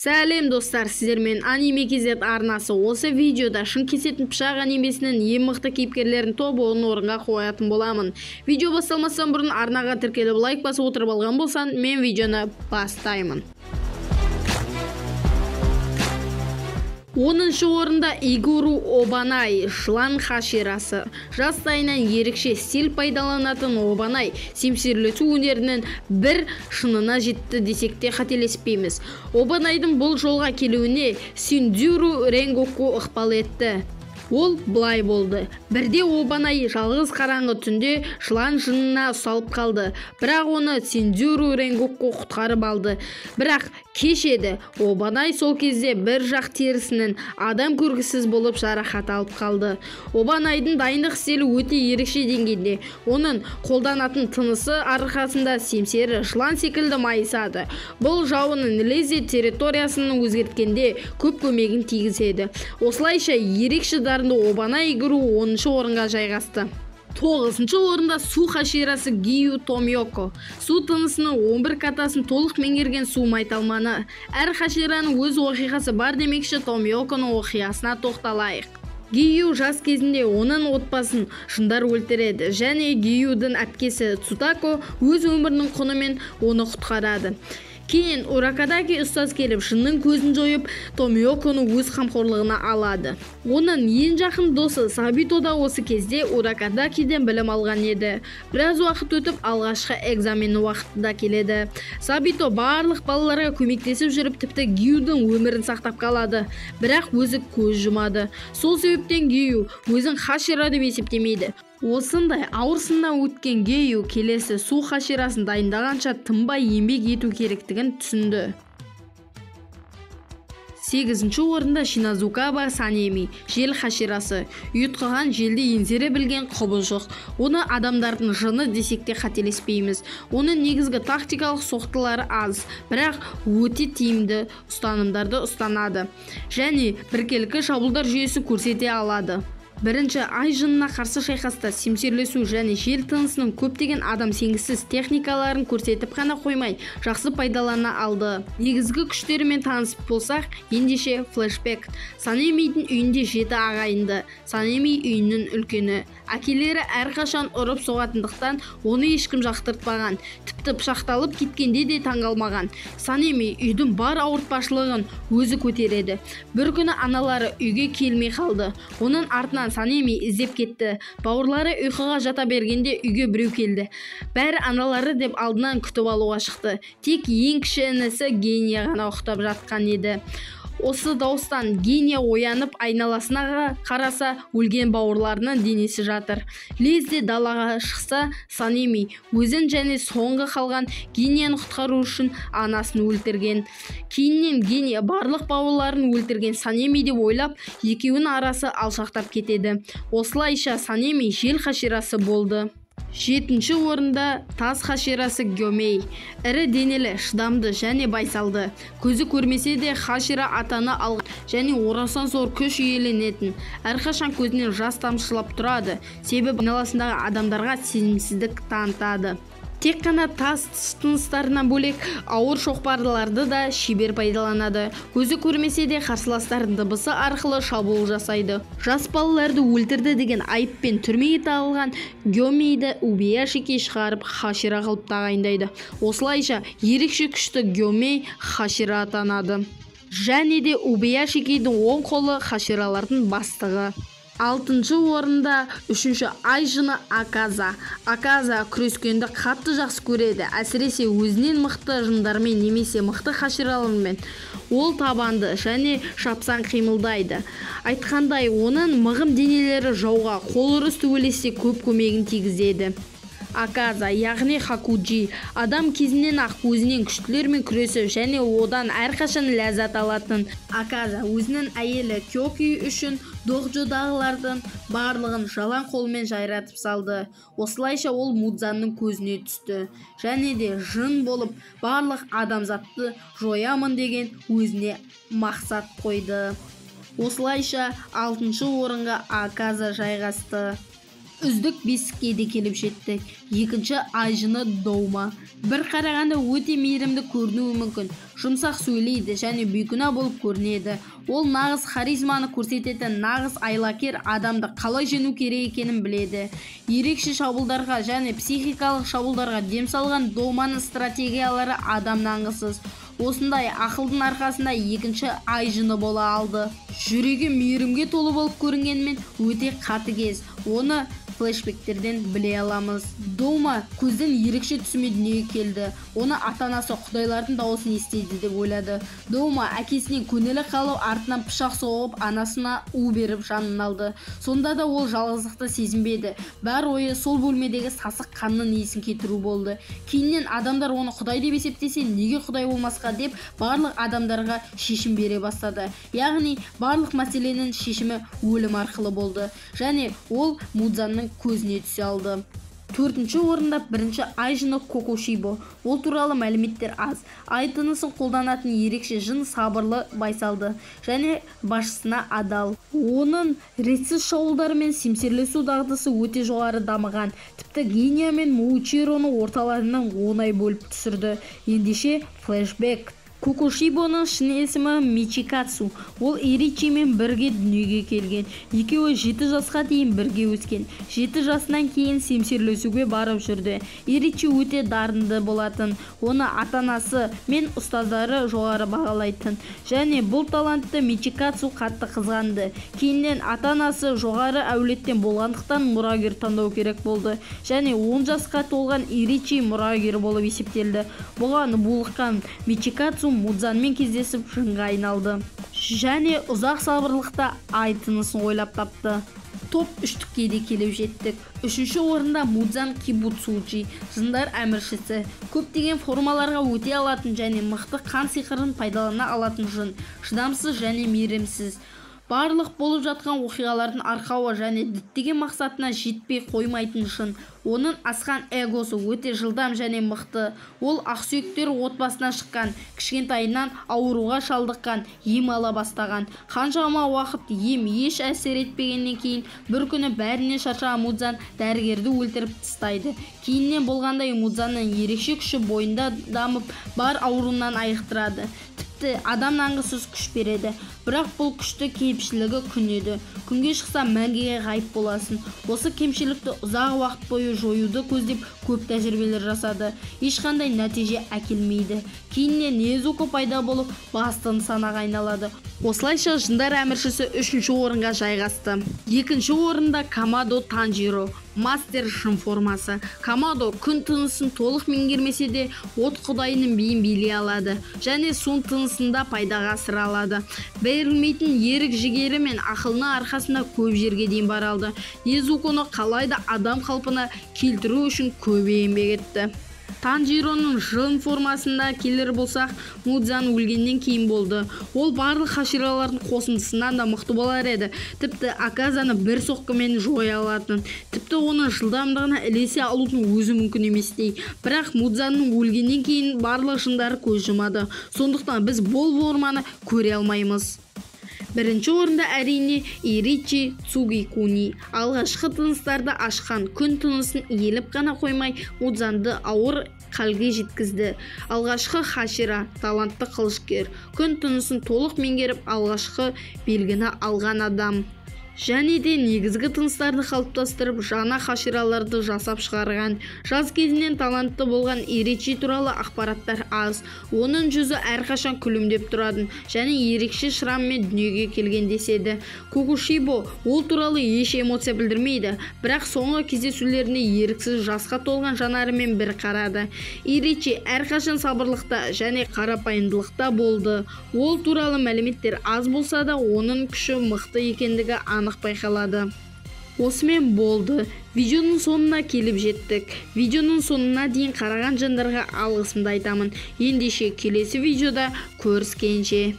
Сәлем достар, сіздермен Аниме KZ арнасы. Осы видеода шын кесетін пышақ анимесінің ең мықты кейіпкерлерін топ 10 орынға қоятын боламын. Видео басталмастан бұрын арнаға тіркеліп лайк басып отырып алған болсан, мен видеоны бастаймын. 10-шы орында Игуру Обанай, жылан хаширасы. Жастайынан ерекше стиль пайдаланатын Обанай семсерлету өнерінің бір шынына жетті десек те қателеспейміз. Обанайдың бұл жолға келуіне Синдзюру Ренгоку ықпал етті. Ол былай болды. Бірде Обанай жалғыз қараңғы түнде жылан жынына ұсталып қалды. Бірақ оны Синдзюру Ренгоку құтқарып алды. Бірақ кеш еді. Обанай сол кезде бір жақ терісінің адам көргісіз болып жарақат алып қалды. Обанайдың дайындық стилі өте ерекше деңгейде. Оның қолданатын тынысы арқасында семсері жылан секілді майысады. Бұл жауының лезде территориясының өзгерткенде көп көмегін тигізеді. Осылайша ерекше Обанай Игуру 10-шы орынға жайғасты. 9-шы орында су хаширасы Гию Томиоко. Су тынысының 11 катасын толық меңгерген су майталманы. Әр хашираның өз оқиғасы бар демекші, Томиоконың оқиғасына тоқталайық. Гию жас кезінде оның отбасын жындар өлтіреді және Гиюдың әпкесі Цутако өз өмірінің құнымен оны құтқарады. Кейін Уракадаки ұстаз келіп жынның көзін жойып, Томиоконы өз қамқорлығына алады. Оның ең жақын досы Сабито да осы кезде Уракадакиден білім алған еді. Біраз уақыт өтіп, алғашқы экзамен уақытында келеді. Сабито барлық балаларға көмектесіп жүріп, тіпті Гиюдың өмірін сақтап қалады. Бірақ өзі көз жұмады. Сол себептен Гию өзін хашира деп есептемейді. Осындай ауырсында өткен Гию келесі су хаширасын дайындағанша тынбай еңбек ету керектігін түсінді. 8-ші орында Шиназукаба Санеми, жел хаширасы. Ұйытқыған желді еңсере білген құбыжық. Оны адамдардың жыны десек те қателеспейміз. Оның негізгі тактикалық соқтылары аз, бірақ өте тиімді ұстанымдарды ұстанады. Және біркелкі шабуылдар жүйесі көрсете алады. Бірінші ай жынына қарсы шайқаста семсерлесу және жел тынысының көптеген адам сенгісіз техникаларын көрсетіп қана қоймай, жақсы пайдалана алды. Негізгі күштерімен танысып болсақ, ендеше флешбек. Санемидің үйінде 7 ағайынды. Санеми үйінің үлкені. Әкелері әрқашан ұрып соғатындықтан оны ешкім жақтыртпаған. Тіпті пышақталып кеткенде де таңғалмаған. Санеми үйдің бар ауыртпашылығын өзі көтереді. Бір күні аналары үйге келмей қалды. Оның артынан Санеми іздеп кетті. Бауырлары ұйқыға жата бергенде үйге біреу келді. Бәрі аналары деп алдынан күтіп алуға шықты. Тек ең кіші інісі Гения ғана ұйықтап жатқан еді. Осы дауыстан Гения оянып айналасына қараса, өлген бауырларының денесі жатыр. Лезде далаға шықса, Санеми өзін және соңғы қалған Генияны құтқару үшін анасын өлтірген. Кейіннен Гения барлық бауырларын өлтірген Санеми деп ойлап, екеуінің арасы алшақтап кетеді. Осылайша Санеми жел хаширасы болды. 7-ші орында тас хаширасы Гёмей. Ірі денелі, шыдамды және байсалды. Көзі көрмесе де хашира атаны алған және орасан зор күш иеленетін. Әрқашан көзінен жас тамшылап тұрады. Себебі айналасындағы адамдарға сенімсіздік танытады. Тек қана тас тыныстарынан бөлек ауыр шоқпарларды да шебер пайдаланады. Көзі көрмесе де қарсыластардың дыбысы арқылы шабуыл жасайды. Жас балаларды өлтірді деген айыппен түрмеге тағылған Гёмейді Убияшиге шығарып хашира қылып тағайындайды. Осылайша ерекше күшті Гёмей хашира атанады. Және де Убияшигидің оң қолы хаширалардың бастығы. 6-шы орында 3-ші ай жыны Аказа. Аказа күрескенді қатты жақсы көреді, әсіресе өзінен мықты жындармен немесе мықты хаширалармен. Ол табанды және шапсан қимылдайды. Айтқандай, оның мығым денелері жауға қол ұрыс төбелесте көп көмегін тигізеді. Аказа, яғни Хакуджи, адам кезінен ақ өзінен күштілермен күресі және одан әрқашан ләззат алатын. Аказа өзінің әйелі Кёки үшін доғжодағылардың барлығын жалаң қолмен жайратып салды. Осылайша ол Мудзанның көзіне түсті. Және де жын болып барлық адамзатты жоямын деген өзіне мақсат қойды. Осылайша 6-шы орынға Аказа жайғасты. үздік бестікке де келіп жеттік. Екінші айжыны Доума. Бір қарағанда өте мейірімді көрінуі мүмкін. Жұмсақ сөйлейді және бейкүнә болып көрінеді. Ол нағыз харизманы көрсететін нағыз айлакер адамды қалай жеңу керек екенін біледі. Ерекше шабуылдарға және психикалық шабуылдарға дем салған Доуманың стратегиялары адамнаңғысыз. Осындай ақылдың арқасында екінші айжыны бола алды. Жүрегі мейірімге толы болып көрінгенмен өте қатыгез. Оны флешбектерден біле аламыз. Доума көздің ерекше түсіме дүниеге келді. Оны ата-анасы құдайлардың дауысын естиді деп ойлады. Доума әкесінен көнелі қалып артынан пышақ соғып, анасына у беріп жанын алды. Сонда да ол жалғыздықты сезінбеді. Бар ойы сол бөлмедегі сасық қанның иісін кетіру болды. Кейіннен адамдар оны құдай деп есептесе, неге құдай болмасқа деп барлық адамдарға шешім бере бастады. Яғни барлық мәселенің шешімі өлім арқылы болды. Және ол Мудзанның көзіне түсе алды. Төртінші орында бірінші айжыны Кокушибо. Ол туралы мәліметтер аз. Ай тынысын қолданатын ерекше жын сабырлы, байсалды және басшысына адал. Оның ретсіз шабуылдары мен семсерлесу дағдысы өте жоғары дамыған. Тіпті Гения мен Моучироны орталарынан оңай бөліп түсірді. Ендеше флешбек. Кокушибоның шын есімі Мичикатсу. Ол Иричимен бірге дүниеге келген. Екеуі 7 жасқа дейін бірге өскен. 7 жасынан кейін семсерлесуге барып жүрді. Иричи өте дарынды болатын. Оны ата-анасы мен ұстаздары жоғары бағалайтын. Және бұл талантты Мичикатсу қатты қызғанды. Кейіннен ата-анасы жоғары әулеттен болғандықтан мұрагер таңдау керек болды. Және 10 жасқа толған Иричи мұрагер болып есептелді. Бұған булыққан Мичикатсу Мудзанмен кездесіп жынға айналды. Және ұзақ сабырлықта ай тынысын ойлап тапты. Топ үштікке де келіп жеттік. Үшінші орында Мудзан Кибуцуджи, жындар әміршісі. Көптеген формаларға өте алатын және мықты қан сиқырын пайдалана алатын жын. Шыдамсыз және мейірімсіз. Барлық болып жатқан оқиғалардың арқауы және діттеген мақсатына жетпей қоймайтын жын. Оның асқан эгосы өте жылдам және мықты. Ол ақсүйектер отбасынан шыққан, кішкентайынан ауруға шалдыққан, ем ала бастаған. Қаншама уақыт ем еш әсер етпегеннен кейін бір күні бәріне шаршаған Мудзан дәрігерді өлтіріп тастайды. Кейіннен болғандай Мудзанның ерекше күші бойында дамып, бар ауруынан айықтырады. Адам нанғысыз күш береді. Бірақ бұл күшті кемшілігі күн еді. Күнге шықса мәңгіге ғайып боласың. Осы кемшілікті ұзақ уақыт бойы жоюды көздеп көп тәжірибелер жасады. Ешқандай нәтиже әкелмейді. Кейіннен Незуко пайда болып, басты нысанаға айналады. Осылайша жындар әміршісі 3-ші орынға жайғасты. 2-ші орында Камадо Танжиро, мастер жын формасы. Камадо күн тынысын толық меңгермесе де, от құдайының биін билей алады. Және сон тынысында пайдаға сыра алады. Берілмейтін ерік жігері мен ақылына арқасында көп жерге дейін бара алды. Незуконы қалайда адам қалпына келтіру үшін көп еңбек етті. Танжироның жын формасында келер болсақ, Мудзан өлгеннен кейін болды. Ол барлық хаширалардың қосындысынан да мықты болар еді. Тіпті Аказаны бір соққымен жоя алатын. Тіпті оның жылдамдығына ілесе алудың өзі мүмкін еместей. Бірақ Мудзанның өлгеннен кейін барлық жындары көз жұмады. Сондықтан біз бұл форманы көре алмаймыз. Бірінші орында әрине Иричи Цугикуни. Алғашқы тыныстарды ашқан күн тынысын иеліп қана қоймай, Мудзанды ауыр халге жеткізді. Алғашқы хашира, талантты қылышкер, күн тынысын толық меңгеріп алғашқы белгіні алған адам. Және де негізгі тыныстарды қалыптастырып, жаңа хашираларды жасап шығарған. Жас кезінен талантты болған Иричи туралы ақпараттар аз. Оның жүзі әрқашан күлімдеп тұратын және ерекше шыраммен дүниеге келген деседі. Кокушибо ол туралы еш эмоция білдірмейді, бірақ соңғы кездесулеріне еріксіз жасқа толған жанарымен бір қарады. Иричи әрқашан сабырлықта және қарапайымдылықта болды. Ол туралы мәліметтер аз болса да, оның күші мықты екендігі анық байқалады. Осымен болды. Видеоның соңына келіп жеттік. Видеоның соңына дейін қараған жандарға алғысымды айтамын. Ендеше келесі видеода көріскенше.